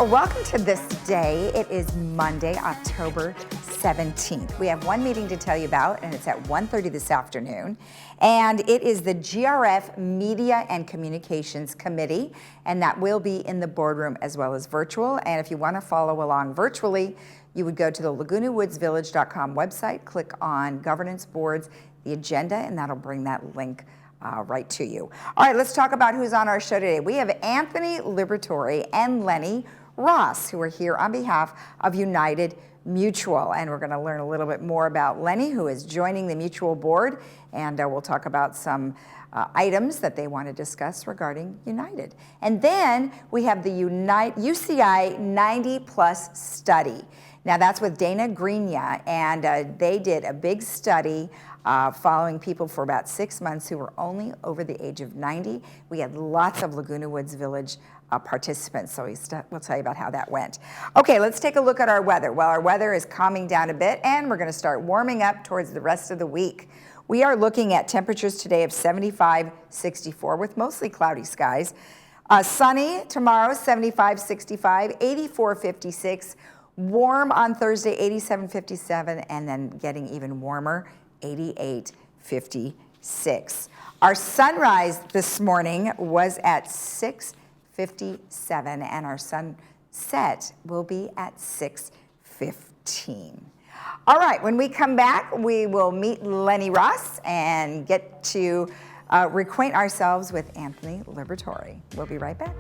welcome to This Day. It is Monday, October 17th. We have one meeting to tell you about, and it's at 1:30 this afternoon. And it is the GRF Media and Communications Committee, and that will be in the boardroom as well as virtual. And if you want to follow along virtually, you would go to the LagunaWoodsVillage.com website, click on Governance Boards, the agenda, and that'll bring that link right to you. All right, let's talk about who's on our show today. We have Anthony Liberatore and Lenny Ross, who are here on behalf of United Mutual. And we're going to learn a little bit more about Lenny, who is joining the Mutual Board, and we'll talk about some items that they want to discuss regarding United. And then we have the UCI 90+ study. Now that's with Dana Greenya, and they did a big study following people for about 6 months who were only over the age of 90. We had lots of Laguna Woods Village participants, so we'll tell you about how that went. Okay, let's take a look at our weather. Well, our weather is calming down a bit, and we're going to start warming up towards the rest of the week. We are looking at temperatures today of 75, 64 with mostly cloudy skies. Sunny tomorrow, 75, 65, 84, 56. Warm on Thursday, 87, 57, and then getting even warmer, 88, 56. Our sunrise this morning was at 6:57, and our sunset will be at 6:15. All right, when we come back, we will meet Lenny Ross and get to reacquaint ourselves with Anthony Liberatore. We'll be right back.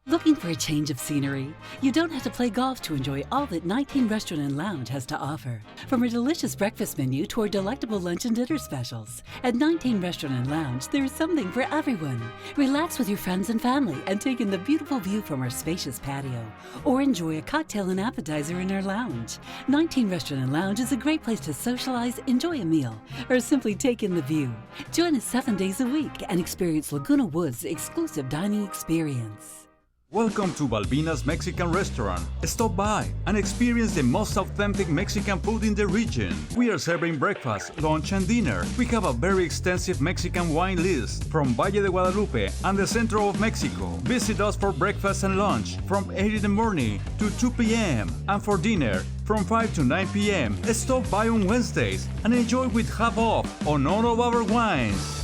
Looking for a change of scenery? You don't have to play golf to enjoy all that 19 Restaurant and Lounge has to offer. From a delicious breakfast menu to our delectable lunch and dinner specials. At 19 Restaurant and Lounge, there is something for everyone. Relax with your friends and family and take in the beautiful view from our spacious patio. Or enjoy a cocktail and appetizer in our lounge. 19 Restaurant and Lounge is a great place to socialize, enjoy a meal, or simply take in the view. Join us 7 days a week and experience Laguna Woods' exclusive dining experience. Welcome to Balbina's Mexican Restaurant. Stop by and experience the most authentic Mexican food in the region. We are serving breakfast, lunch, and dinner. We have a very extensive Mexican wine list from Valle de Guadalupe and the center of Mexico. Visit us for breakfast and lunch from 8 in the morning to 2 p.m. and for dinner from 5 to 9 p.m. Stop by on Wednesdays and enjoy with half off on all of our wines.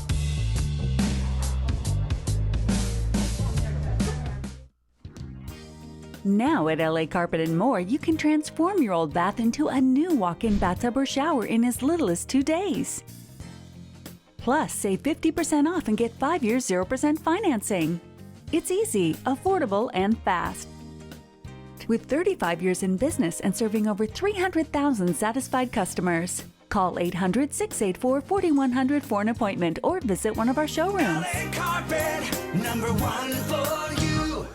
Now at LA Carpet & More, you can transform your old bath into a new walk-in bathtub or shower in as little as 2 days. Plus, save 50% off and get 5 years 0% financing. It's easy, affordable, and fast. With 35 years in business and serving over 300,000 satisfied customers. Call 800-684-4100 for an appointment or visit one of our showrooms. LA Carpet, #1 for you.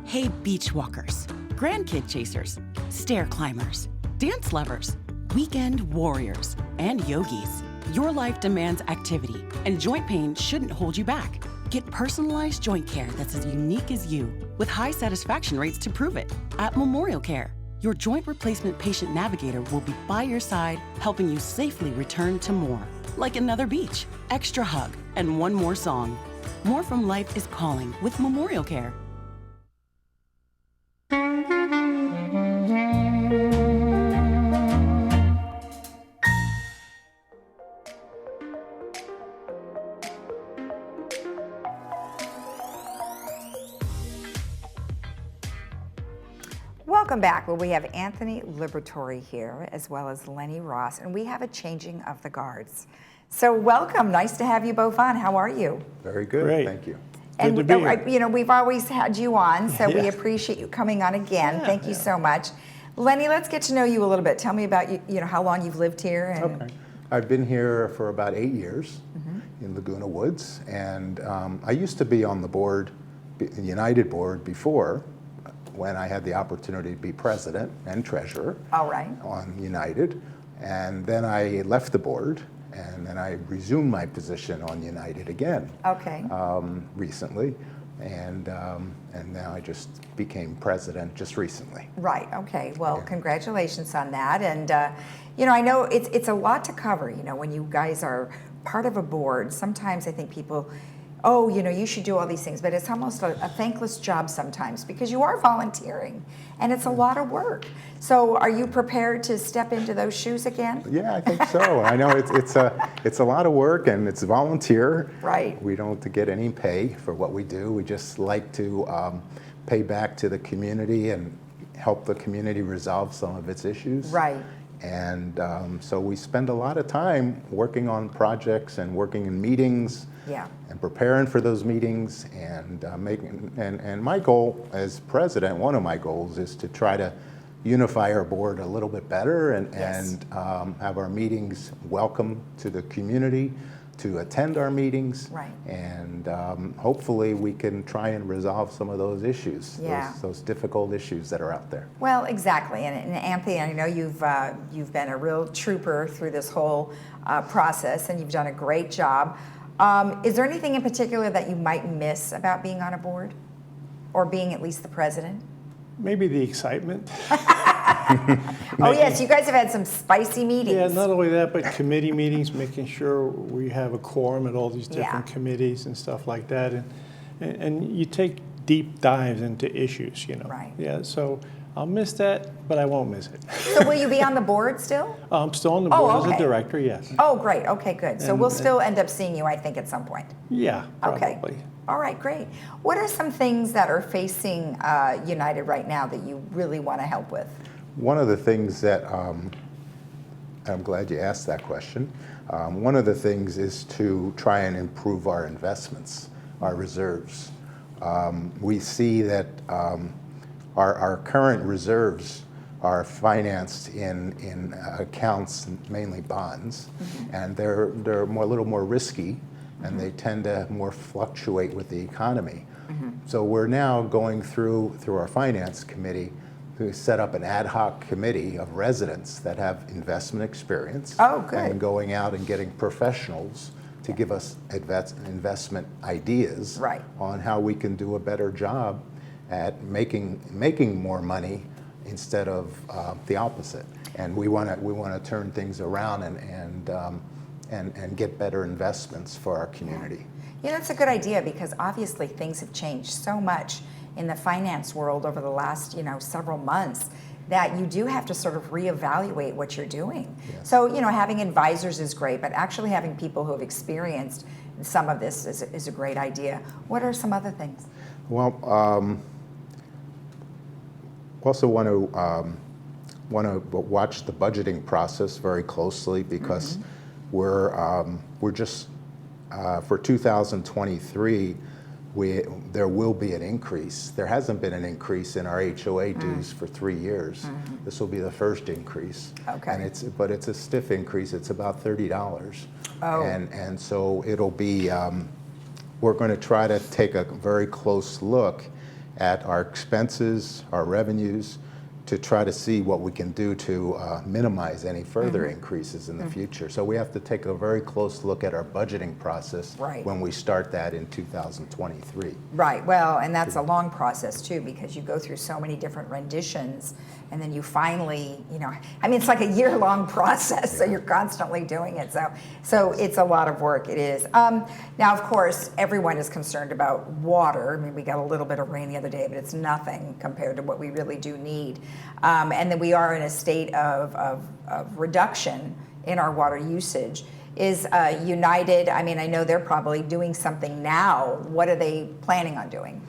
Hey, beach walkers, grandkid chasers, stair climbers, dance lovers, weekend warriors, and yogis. Your life demands activity, and joint pain shouldn't hold you back. Get personalized joint care that's as unique as you, with high satisfaction rates to prove it. At Memorial Care, your joint replacement patient navigator will be by your side, helping you safely return to more. Like another beach, extra hug, and one more song. More from life is calling with Memorial Care. Welcome back. Well, we have Anthony Liberatore here as well as Lenny Ross, and we have a changing of the guards. So welcome. Nice to have you both on. How are you? Very good. Great. Thank you. And Good to be here. you know, we've always had you on, so we Yeah. appreciate you coming on again. Thank you so much. Lenny, let's get to know you a little bit. Tell me about you know, how long you've lived here. And Okay. I've been here for about 8 years in Laguna Woods, and I used to be on the board, the United board before, when I had the opportunity to be president and treasurer All right. on United. And then I left the board, and then I resumed my position on United again Okay. recently. and now I just became president just recently. Right, okay. Well, congratulations on that. And, I know it's a lot to cover, when you guys are part of a board. Sometimes I think people, you should do all these things, but it's almost a thankless job sometimes because you are volunteering and it's a lot of work. So are you prepared to step into those shoes again? Yeah, I think so. I know it's a lot of work and it's volunteer. Right. We don't get any pay for what we do. We just like to pay back to the community and help the community resolve some of its issues. Right. And so we spend a lot of time working on projects and working in meetings. Yeah. And preparing for those meetings and and my goal as president, one of my goals is to try to unify our board a little bit better and have our meetings welcome to the community to attend our meetings. Right. And hopefully we can try and resolve some of those issues, those difficult issues that are out there. Well, exactly. And Anthony, I know you've been a real trooper through this whole process, and you've done a great job. Is there anything in particular that you might miss about being on a board or being at least the president? Maybe the excitement. Oh, yes, you guys have had some spicy meetings. Yeah, not only that, but committee meetings, making sure we have a quorum at all these different committees and stuff like that. And you take deep dives into issues, Right. Yeah, so I'll miss that, but I won't miss it. So will you be on the board still? I'm still on the board as a director, yes. Oh, great. Okay, good. So we'll still end up seeing you, I think, at some point. Yeah, probably. Okay. All right, great. What are some things that are facing United right now that you really want to help with? One of the things that, I'm glad you asked that question. One of the things is to try and improve our investments, our reserves. We see that our current reserves are financed in accounts, mainly bonds, and they're a little more risky, and they tend to more fluctuate with the economy. So we're now going through our finance committee to set up an ad hoc committee of residents that have investment experience. Oh, good. And going out and getting professionals to give us investment ideas on how we can do a better job at making more money instead of the opposite. And we want to turn things around and get better investments for our community. That's a good idea because obviously things have changed so much in the finance world over the last, several months that you do have to sort of reevaluate what you're doing. Yes. So, having advisors is great, but actually having people who have experienced some of this is a great idea. What are some other things? Well, also want to watch the budgeting process very closely because we're just for 2023. There will be an increase. There hasn't been an increase in our HOA dues for 3 years. This will be the first increase. Okay. And it's a stiff increase. It's about $30. Oh. And so it'll be. We're going to try to take a very close look at our expenses, our revenues, to try to see what we can do to minimize any further increases in the future. So we have to take a very close look at our budgeting process when we start that in 2023. Right, well, and that's a long process too because you go through so many different renditions and then you finally, it's like a year-long process, so you're constantly doing it. So it's a lot of work, it is. Now, of course, everyone is concerned about water. I mean, we got a little bit of rain the other day, but it's nothing compared to what we really do need. And then we are in a state of reduction in our water usage. Is United, I know they're probably doing something now. What are they planning on doing?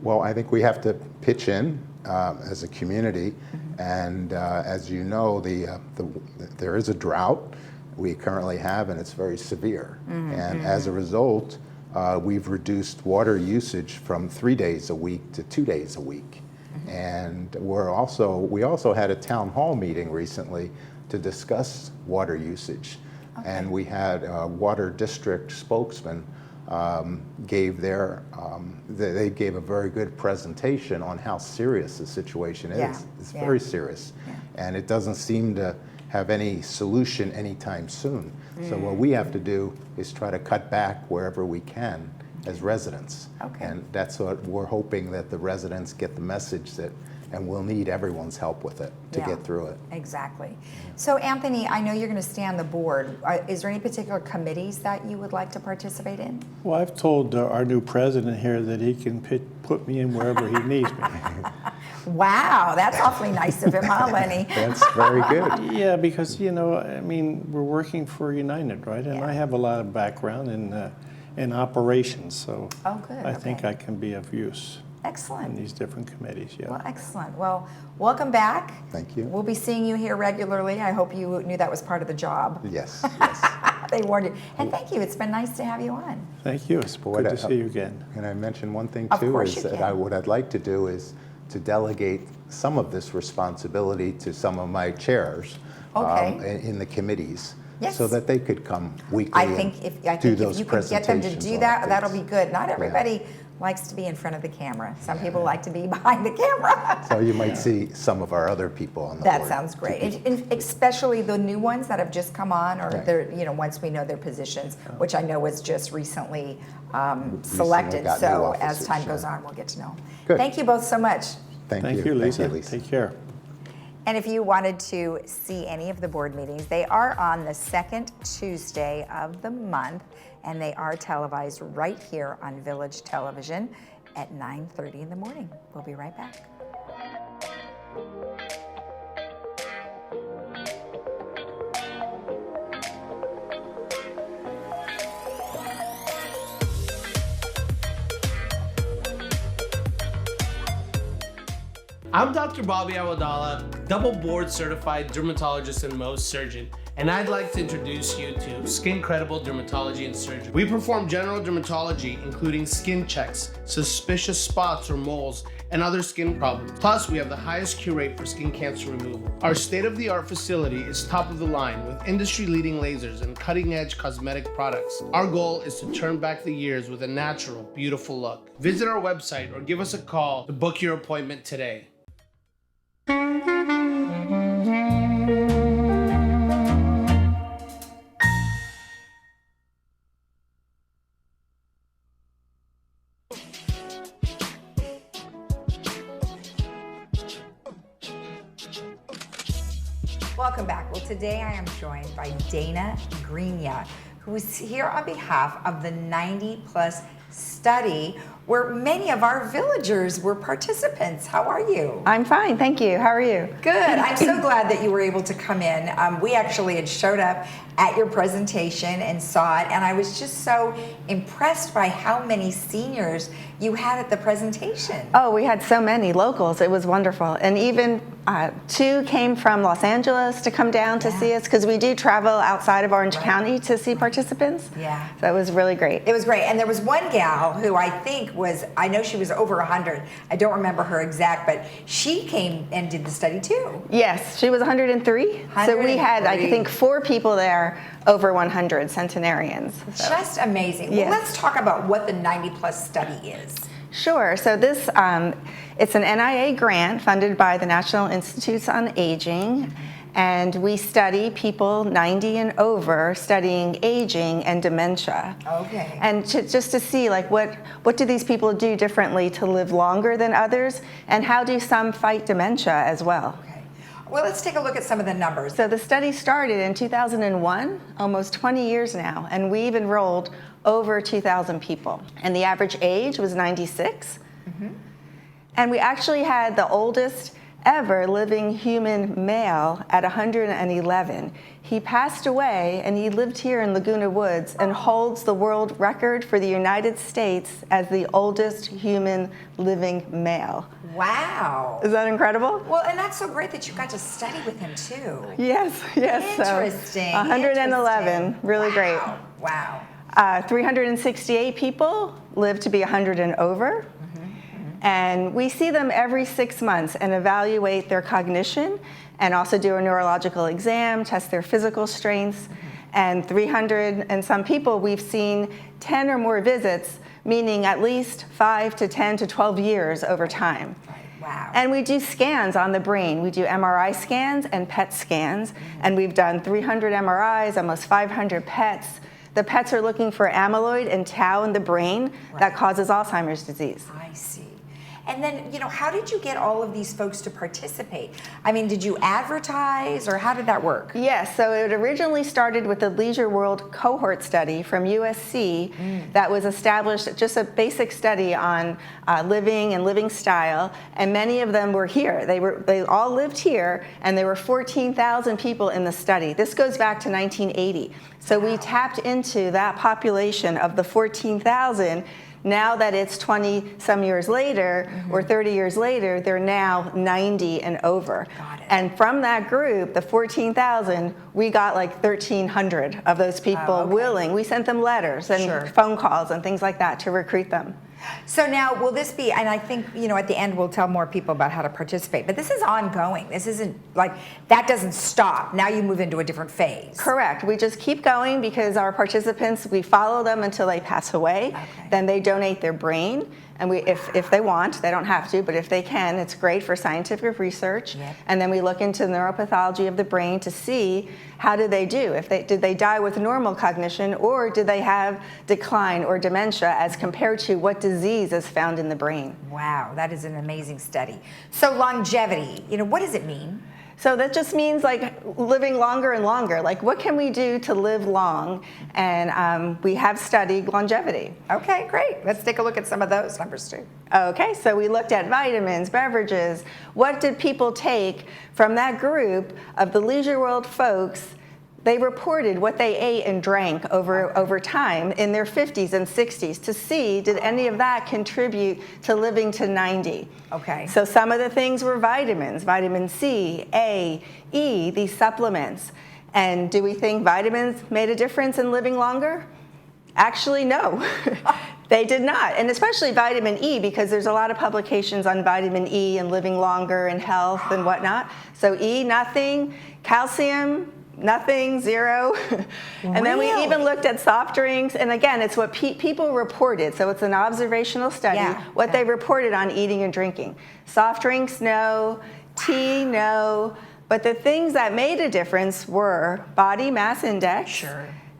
Well, I think we have to pitch in as a community. And as you know, there is a drought we currently have, and it's very severe. And as a result, we've reduced water usage from 3 days a week to 2 days a week. And we also had a town hall meeting recently to discuss water usage. Okay. And we had a water district spokesman gave they gave a very good presentation on how serious the situation is. Yeah. It's very serious. Yeah. And it doesn't seem to have any solution anytime soon. So what we have to do is try to cut back wherever we can as residents. Okay. And that's what we're hoping, that the residents get the message that, and we'll need everyone's help with it to Yeah. get through it. Exactly. So Anthony, I know you're going to stay on the board. Is there any particular committees that you would like to participate in? Well, I've told our new president here that he can put me in wherever he needs me. Wow, that's awfully nice of him, huh, Lenny? That's very good. Yeah, because, you know, I mean, we're working for United, right? And Yeah. I have a lot of background in operations, so Oh, good, I think okay. I can be of use in Excellent. these different committees, yeah. Well, excellent. Well, welcome back. Thank you. We'll be seeing you here regularly. I hope you knew that was part of the job. Yes, yes. They warned you. And thank you. It's been nice to have you on. Thank you. It's good to see you again. And I mentioned one thing Of too, course is you that can. what I'd like to do is to delegate some of this responsibility to some of my chairs Okay. in the committees. Yes. So that they could come weekly I think if do those you can get them to presentations do or that, that'll updates. be good. Not everybody likes to be in front of the camera. Some people like to be behind the camera. So you might see some of our other people on the board. That sounds great. And especially the new ones that have just come on, or Right. they're, you know, once we know their positions, which I know was just recently selected. got new So as officers, time yeah. goes on, we'll get to know. Good. Thank you both so much. Thank you, Lisa. Take care. And if you wanted to see any of the board meetings, they are on the second Tuesday of the month, and they are televised right here on Village Television at 9:30 in the morning. We'll be right back. I'm Dr. Bobby Awadala, double board certified dermatologist and Mohs surgeon, and I'd like to introduce you to Skin Credible Dermatology and Surgery. We perform general dermatology, including skin checks, suspicious spots or moles, and other skin problems. Plus, we have the highest cure rate for skin cancer removal. Our state-of-the-art facility is top of the line with industry-leading lasers and cutting-edge cosmetic products. Our goal is to turn back the years with a natural, beautiful look. Visit our website or give us a call to book your appointment today. Welcome back. Well, today I am joined by Dana Greenya, who is here on behalf of the 90 Plus study, where many of our villagers were participants. How are you? I'm fine, thank you. How are you? Good. I'm so glad that you were able to come in. We actually had showed up at your presentation and saw it, and I was just so impressed by how many seniors you had at the presentation. Oh, we had so many locals. It was wonderful. And even 2 came from Los Angeles to come down to see us, because we do travel outside of Orange County to see participants. Yeah. So it was really great. It was great. And there was one gal who I think was, I know she was over 100. I don't remember her exact, but she came and did the study too. Yes, she was 103. So we had, I 103. think, 4 people there over 100 centenarians. So. Just amazing. Yes. Well, let's talk about what the 90 Plus study is. Sure. So this, it's an NIA grant funded by the National Institutes on Aging, and we study people 90 and over, studying aging and dementia. Okay. And just to see, like, what do these people do differently to live longer than others, and how do some fight dementia as well? Okay. Well, let's take a look at some of the numbers. So the study started in 2001, almost 20 years now, and we've enrolled over 2,000 people. And the average age was 96. And we actually had the oldest ever living human male at 111. He passed away, and he lived here in Laguna Woods and holds the world record for the United States as the oldest human living male. Wow. Is that incredible? Well, and that's so great that you got to study with him too. Yes, yes. Interesting. So 111, interesting. really great. Wow. 368 people live to be 100 and over. And we see them every 6 months and evaluate their cognition, and also do a neurological exam, test their physical strengths. And 300 and some people, we've seen 10 or more visits, meaning at least 5 to 10 to 12 years over time. Wow. And we do scans on the brain. We do MRI scans and PET scans, and we've done 300 MRIs, almost 500 PETs. the pets are looking for amyloid and tau in the brain that causes Alzheimer's disease. I see. And then, how did you get all of these folks to participate? I mean, did you advertise, or how did that work? Yes, so it originally started with the Leisure World cohort study from USC that was established, just a basic study on living and living style, and many of them were here. They all lived here, and there were 14,000 people in the study. This goes back to 1980. So we tapped into that population of the 14,000. Now that it's 20 some years later or 30 years later, they're now 90 and over. Got it. And from that group, the 14,000, we got like 1,300 of those people willing. We sent them letters and phone calls and things like that to recruit them. So now, will this be, and I think, at the end we'll tell more people about how to participate, but this is ongoing. This isn't like, that doesn't stop. Now you move into a different phase. Correct. We just keep going because our participants, we follow them until they pass away. Then they donate their brain. And if they want, they don't have to, but if they can, it's great for scientific research. And then we look into the neuropathology of the brain to see how did they do. Did they die with normal cognition, or did they have decline or dementia as compared to what disease is found in the brain? Wow, that is an amazing study. So longevity, what does it mean? So that just means like living longer and longer. Like, what can we do to live long? And we have studied longevity. Okay, great. Let's take a look at some of those numbers too. Okay, so we looked at vitamins, beverages. What did people take from that group of the Leisure World folks? They reported what they ate and drank over time in their 50s and 60s to see, did any of that contribute to living to 90? Okay. So some of the things were vitamins, vitamin C, A, E, these supplements. And do we think vitamins made a difference in living longer? Actually, no. They did not, and especially vitamin E, because there's a lot of publications on vitamin E and living longer and health and whatnot. So E, nothing. Calcium, nothing, zero. And then we even looked at soft drinks, and again, it's what people reported, so it's an observational study, what they reported on eating and drinking. Soft drinks, no. Tea, no. But the things that made a difference were body mass index,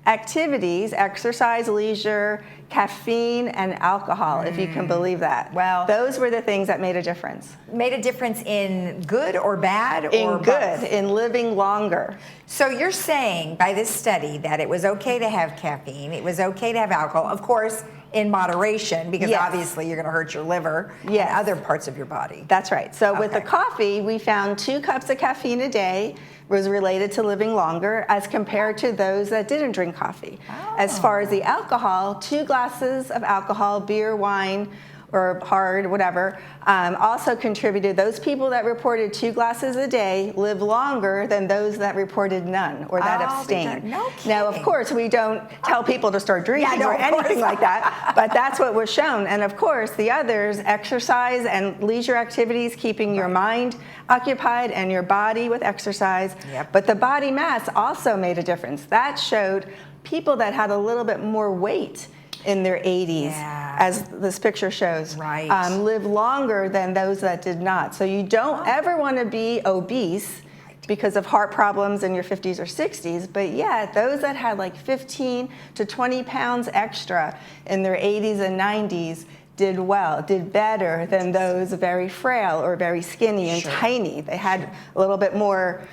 activities, exercise, leisure, caffeine, and alcohol, if you can believe that. Well, those were the things that made a difference. Made a difference in good or bad? In good, in living longer. So you're saying by this study that it was okay to have caffeine, it was okay to have alcohol, of course, in moderation, because obviously you're going to hurt your liver and other parts of your body. That's right. So with the coffee, we found 2 cups of caffeine a day was related to living longer as compared to those that didn't drink coffee. As far as the alcohol, 2 glasses of alcohol, beer, wine, or hard, whatever, also contributed. Those people that reported 2 glasses a day live longer than those that reported none or that abstained. No kidding. Now, of course, we don't tell people to start drinking or anything like that, but that's what was shown. And of course, the others, exercise and leisure activities, keeping your mind occupied and your body with exercise. But the body mass also made a difference. That showed people that had a little bit more weight in their 80s, as this picture shows, live longer than those that did not. So you don't ever want to be obese because of heart problems in your 50s or 60s, but yet those that had like 15 to 20 pounds extra in their 80s and 90s did well, did better than those very frail or very skinny and tiny. They had a little bit more,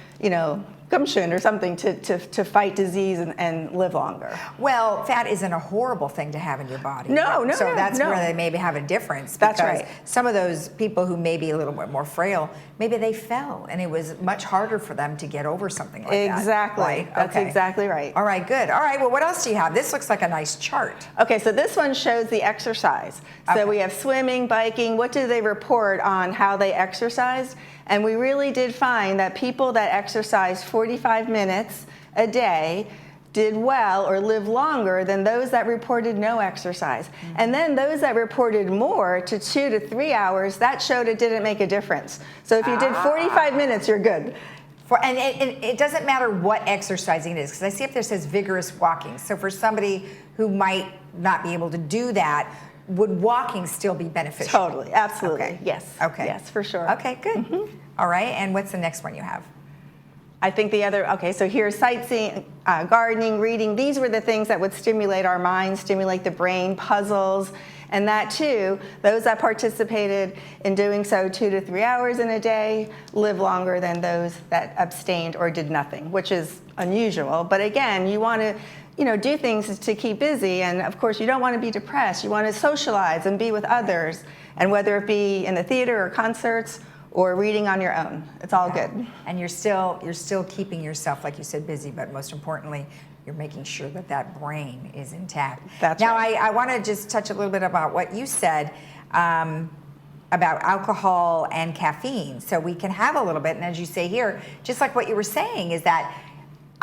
gumption or something to fight disease and live longer. Well, fat isn't a horrible thing to have in your body. No. So that's where they maybe have a difference. That's because right. Some of those people who may be a little bit more frail, maybe they fell and it was much harder for them to get over something like that. Exactly. Right? That's exactly right. All right, good. All right, well, what else do you have? This looks like a nice chart. Okay, so this one shows the exercise. So we have swimming, biking. What do they report on how they exercised? And we really did find that people that exercised 45 minutes a day did well or lived longer than those that reported no exercise. And then those that reported more to 2 to 3 hours, that showed it didn't make a difference. So if you did 45 minutes, you're good. And it doesn't matter what exercising it is, because I see up there says vigorous walking. So for somebody who might not be able to do that, would walking still be beneficial? Totally, absolutely, okay. Yes. Okay. Yes, for sure. Okay, good. All right, and what's the next one you have? I think the other, okay, so here's sightseeing, gardening, reading. These were the things that would stimulate our minds, stimulate the brain, puzzles, and that too, those that participated in doing so 2 to 3 hours in a day live longer than those that abstained or did nothing, which is unusual. But again, you want to, do things to keep busy, and of course you don't want to be depressed. You want to socialize and be with others, and whether it be in the theater or concerts or reading on your own. It's all good. And you're still keeping yourself, like you said, busy, but most importantly, you're making sure that that brain is intact. That's now, right. I want to just touch a little bit about what you said about alcohol and caffeine. So we can have a little bit, and as you say here, just like what you were saying, is that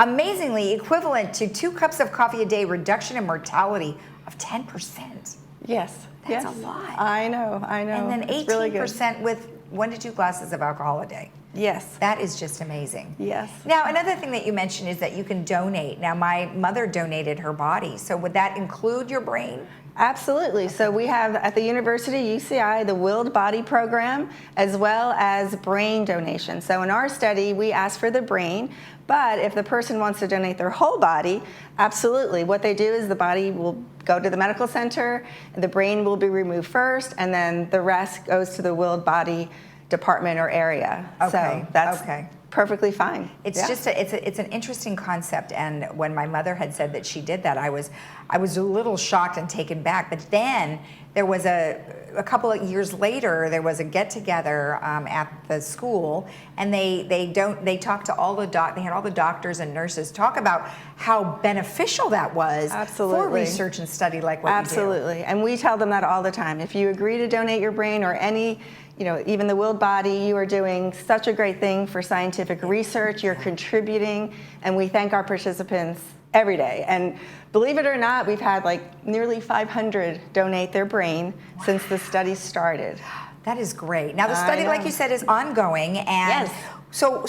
amazingly equivalent to 2 cups of coffee a day, reduction in mortality of 10%. Yes. That's yes. a lot. I know. And then 18% really good. with 1 to 2 glasses of alcohol a day. Yes. That is just amazing. Yes. Now, another thing that you mentioned is that you can donate. Now, my mother donated her body. So would that include your brain? Absolutely. So we have at the University UCI the Willed Body Program as well as brain donation. So in our study, we ask for the brain, but if the person wants to donate their whole body, absolutely. What they do is the body will go to the medical center, the brain will be removed first, and then the rest goes to the Willed Body department or area. Okay. So that's perfectly fine. It's just it's an interesting concept, and when my mother had said that she did that, I was a little shocked and taken back. But then there was a couple of years later, there was a get together at the school, and they talked to all the they had all the doctors and nurses talk about how beneficial that was for research and study like what you do. Absolutely, and we tell them that all the time. If you agree to donate your brain or any, even the willed body, you are doing such a great thing for scientific research. You're contributing, and we thank our participants every day. And believe it or not, we've had nearly 500 donate their brain since the study started. That is great. Now the study, like you said, is ongoing, and yes. So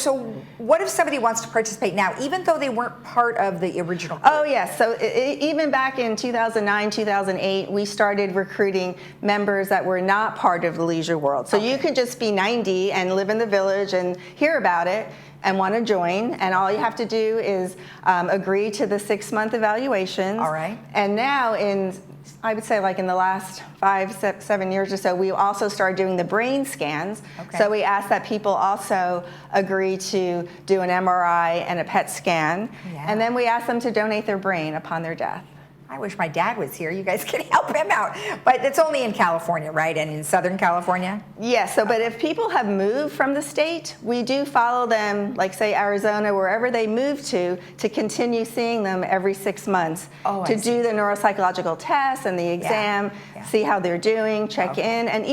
what if somebody wants to participate now, even though they weren't part of the original group? Oh yes, so even back in 2009, 2008, we started recruiting members that were not part of the leisure world. So you could just be 90 and live in the village and hear about it and want to join, and all you have to do is agree to the 6-month evaluations. All right. And now I would say in the last 5-7 years or so, we also started doing the brain scans. Okay. So we ask that people also agree to do an MRI and a PET scan. Yeah. And then we ask them to donate their brain upon their death. I wish my dad was here. You guys can help him out. But it's only in California, right? And in Southern California? Yes, but if people have moved from the state, we do follow them, say Arizona, wherever they move to continue seeing them every 6 months to do the neuropsychological tests and the exam, see how they're doing, check in, and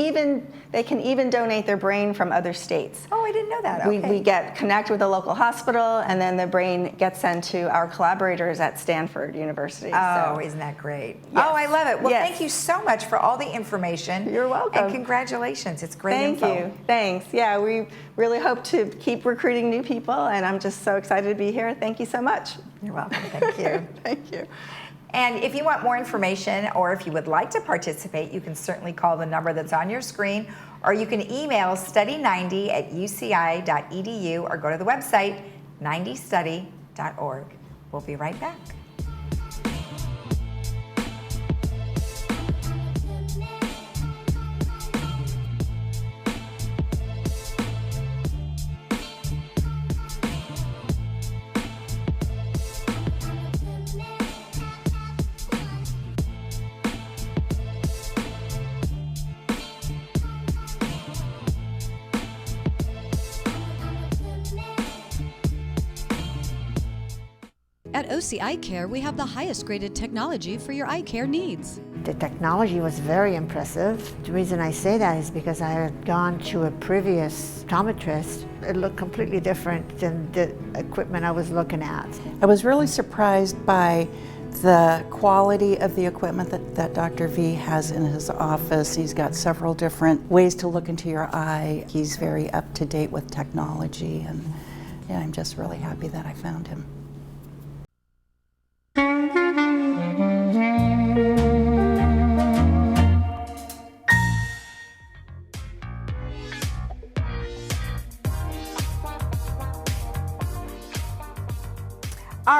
they can even donate their brain from other states. Oh, I didn't know that. Okay. We connect with a local hospital, and then the brain gets sent to our collaborators at Stanford University. Oh, isn't that great? Yes. Oh, I love it. Well, Yes. thank you so much for all the information. You're welcome. And congratulations. It's great Thank info. you. Thanks. Yeah, we really hope to keep recruiting new people, and I'm just so excited to be here. Thank you so much. You're welcome. Thank you. Thank you. And if you want more information, or if you would like to participate, you can certainly call the number that's on your screen, or you can email study90@uci.edu, or go to the website 90study.org. We'll be right back. At OC Eye Care, we have the highest graded technology for your eye care needs. The technology was very impressive. The reason I say that is because I had gone to a previous optometrist. It looked completely different than the equipment I was looking at. I was really surprised by the quality of the equipment that Dr. V has in his office. He's got several different ways to look into your eye. He's very up to date with technology, and yeah, I'm just really happy that I found him.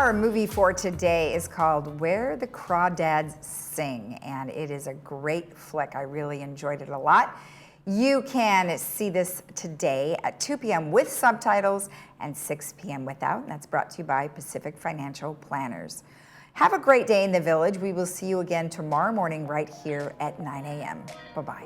our movie for today is called Where the Crawdads Sing, and it is a great flick. I really enjoyed it a lot. You can see this today at 2 p.m. with subtitles and 6 p.m. without, and that's brought to you by Pacific Financial Planners. Have a great day in the Village. We will see you again tomorrow morning right here at 9 a.m. Bye-bye.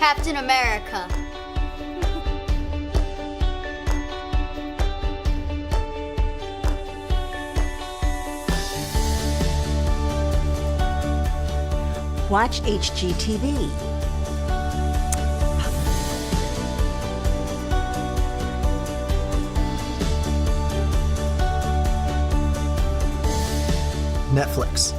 Captain America. Watch HGTV. Netflix.